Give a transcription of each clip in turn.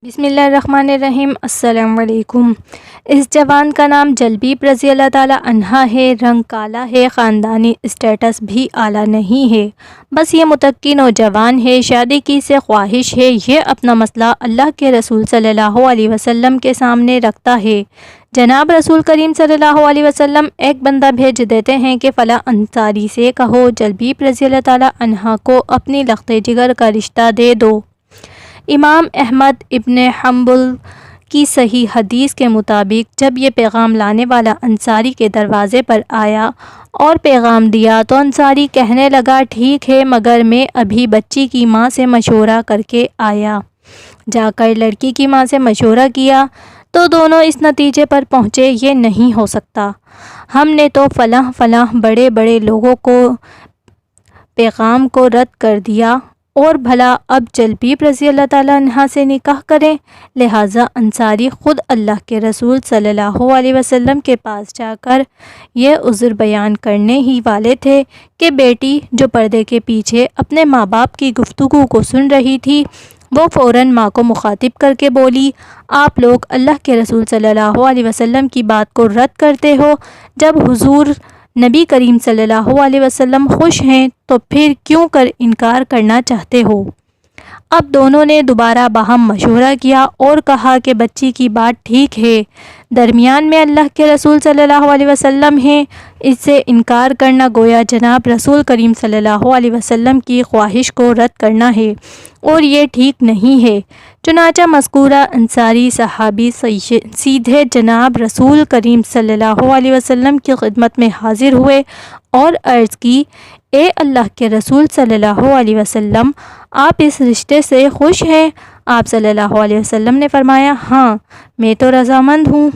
بسم اللہ الرحمن الرحیم۔ السلام علیکم۔ اس جوان کا نام جلبیب رضی اللہ تعالیٰ عنہ ہے۔ رنگ کالا ہے، خاندانی اسٹیٹس بھی اعلیٰ نہیں ہے، بس یہ متقی نوجوان ہے۔ شادی کی سے خواہش ہے۔ یہ اپنا مسئلہ اللہ کے رسول صلی اللہ علیہ وسلم کے سامنے رکھتا ہے۔ جناب رسول کریم صلی اللہ علیہ وسلم ایک بندہ بھیج دیتے ہیں کہ فلاں انصاری سے کہو جلبیب رضی اللہ تعالیٰ عنہ کو اپنی لخت جگر کا رشتہ دے دو۔ امام احمد ابن حنبل کی صحیح حدیث کے مطابق جب یہ پیغام لانے والا انصاری کے دروازے پر آیا اور پیغام دیا تو انصاری کہنے لگا، ٹھیک ہے، مگر میں ابھی بچی کی ماں سے مشورہ کر کے آیا۔ جا کر لڑکی کی ماں سے مشورہ کیا تو دونوں اس نتیجے پر پہنچے، یہ نہیں ہو سکتا۔ ہم نے تو فلاں بڑے بڑے لوگوں کو پیغام کو رد کر دیا اور بھلا اب جلبیب رضی اللہ تعالیٰ عنہ سے نکاح کریں۔ لہٰذا انصاری خود اللہ کے رسول صلی اللہ علیہ وسلم کے پاس جا کر یہ عذر بیان کرنے ہی والے تھے کہ بیٹی جو پردے کے پیچھے اپنے ماں باپ کی گفتگو کو سن رہی تھی، وہ فوراً ماں کو مخاطب کر کے بولی، آپ لوگ اللہ کے رسول صلی اللہ علیہ وسلم کی بات کو رد کرتے ہو، جب حضور نبی کریم صلی اللہ علیہ وسلم خوش ہیں تو پھر کیوں کر انکار کرنا چاہتے ہو؟ اب دونوں نے دوبارہ باہم مشورہ کیا اور کہا کہ بچی کی بات ٹھیک ہے، درمیان میں اللہ کے رسول صلی اللہ علیہ وسلم ہیں، اس سے انکار کرنا گویا جناب رسول کریم صلی اللہ علیہ وسلم کی خواہش کو رد کرنا ہے اور یہ ٹھیک نہیں ہے۔ چنانچہ مذکورہ انصاری صحابی سیدھے جناب رسول کریم صلی اللہ علیہ وسلم کی خدمت میں حاضر ہوئے اور عرض کی، اے اللہ کے رسول صلی اللہ علیہ وسلم، آپ اس رشتے سے خوش ہیں؟ آپ صلی اللہ علیہ وسلم نے فرمایا، ہاں، میں تو رضامند ہوں۔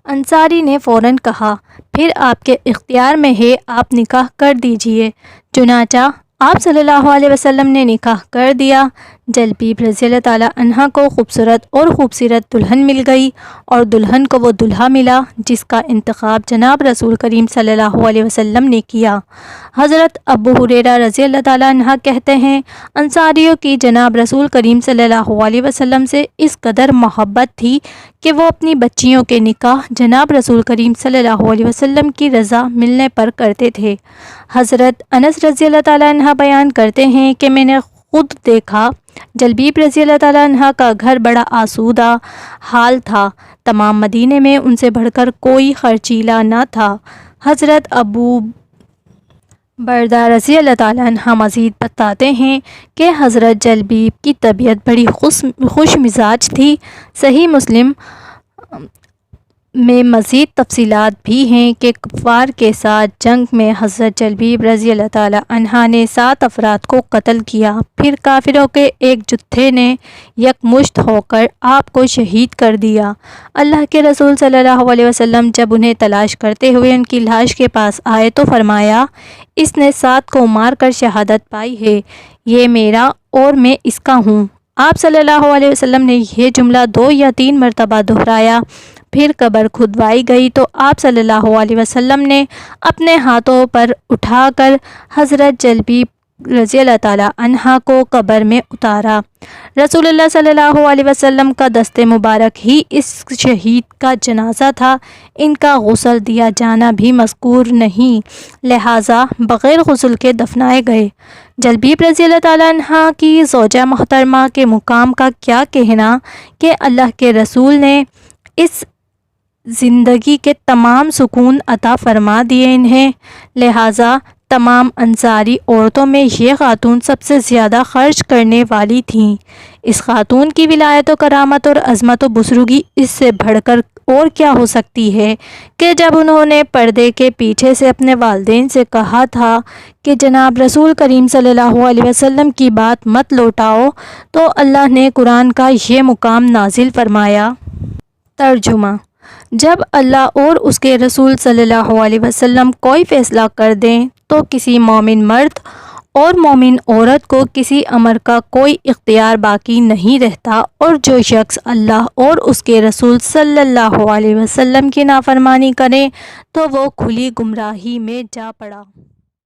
انصاری نے فوراً کہا، پھر آپ کے اختیار میں ہے، آپ نکاح کر دیجئے۔ چنانچہ آپ صلی اللہ علیہ وسلم نے نکاح کر دیا۔ جلبیب رضی اللہ تعالیٰ عنہ کو خوبصورت اور خوبصورت دلہن مل گئی اور دلہن کو وہ دولہا ملا جس کا انتخاب جناب رسول کریم صلی اللہ علیہ وسلم نے کیا۔ حضرت ابو ہریرہ رضی اللہ تعالیٰ عنہ کہتے ہیں، انصاریوں کی جناب رسول کریم صلی اللہ علیہ وسلم سے اس قدر محبت تھی کہ وہ اپنی بچیوں کے نکاح جناب رسول کریم صلی اللہ علیہ وسلم کی رضا ملنے پر کرتے تھے۔ حضرت انس رضی اللہ تعالیٰ عنہ بیان کرتے ہیں کہ میں نے خود دیکھا، جلبیب رضی اللہ تعالیٰ عنہ کا گھر بڑا آسودہ حال تھا، تمام مدینے میں ان سے بڑھ کر کوئی خرچیلا نہ تھا۔ حضرت ابو بردہ رضی اللہ تعالیٰ عنہ مزید بتاتے ہیں کہ حضرت جلبیب کی طبیعت بڑی خوش مزاج تھی۔ صحیح مسلم میں مزید تفصیلات بھی ہیں کہ کفار کے ساتھ جنگ میں حضرت جلبیب رضی اللہ تعالیٰ عنہ نے 7 افراد کو قتل کیا، پھر کافروں کے ایک جتھے نے یکمشت ہو کر آپ کو شہید کر دیا۔ اللہ کے رسول صلی اللہ علیہ وسلم جب انہیں تلاش کرتے ہوئے ان کی لاش کے پاس آئے تو فرمایا، اس نے 7 کو مار کر شہادت پائی ہے، یہ میرا اور میں اس کا ہوں۔ آپ صلی اللہ علیہ وسلم نے یہ جملہ 2 یا 3 مرتبہ دہرایا۔ پھر قبر کھدوائی گئی تو آپ صلی اللہ علیہ وسلم نے اپنے ہاتھوں پر اٹھا کر حضرت جلبیب رضی اللہ تعالیٰ عنہ کو قبر میں اتارا۔ رسول اللہ صلی اللہ علیہ وسلم کا دست مبارک ہی اس شہید کا جنازہ تھا، ان کا غسل دیا جانا بھی مذکور نہیں، لہٰذا بغیر غسل کے دفنائے گئے۔ جلبیب رضی اللہ تعالیٰ عنہ کی زوجہ محترمہ کے مقام کا کیا کہنا کہ اللہ کے رسول نے اس زندگی کے تمام سکون عطا فرما دیے انہیں، لہٰذا تمام انصاری عورتوں میں یہ خاتون سب سے زیادہ خرچ کرنے والی تھیں۔ اس خاتون کی ولایت و کرامت اور عظمت و بزرگی اس سے بڑھ کر اور کیا ہو سکتی ہے کہ جب انہوں نے پردے کے پیچھے سے اپنے والدین سے کہا تھا کہ جناب رسول کریم صلی اللہ علیہ وسلم کی بات مت لوٹاؤ، تو اللہ نے قرآن کا یہ مقام نازل فرمایا۔ ترجمہ: جب اللہ اور اس کے رسول صلی اللہ علیہ وسلم کوئی فیصلہ کر دیں تو کسی مومن مرد اور مومن عورت کو کسی امر کا کوئی اختیار باقی نہیں رہتا، اور جو شخص اللہ اور اس کے رسول صلی اللہ علیہ وسلم کی نافرمانی کرے تو وہ کھلی گمراہی میں جا پڑا۔